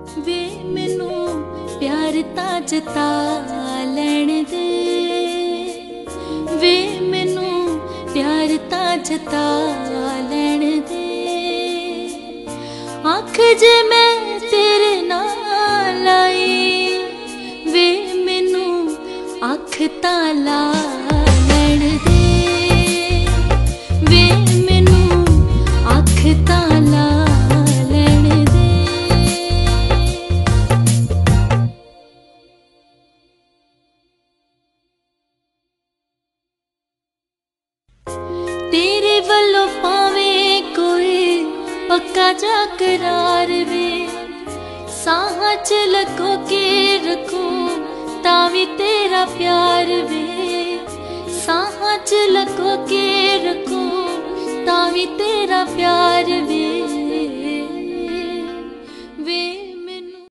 वे मैनू प्यार तां जता लैण दे, वे मैनू प्यार तां जता लैण दे। आख जे मैं तेरे नाल आई, वे मैनू आख तां ला लैण दे, वे मैनू आख तां ला लैण दे। तेरे वल्लों पावें कोई पक्का जा करार वे, साहां च लको के रखूं तावी तेरा प्यार वे, साहां च लको के रखूं तावी तेरा प्यार वे।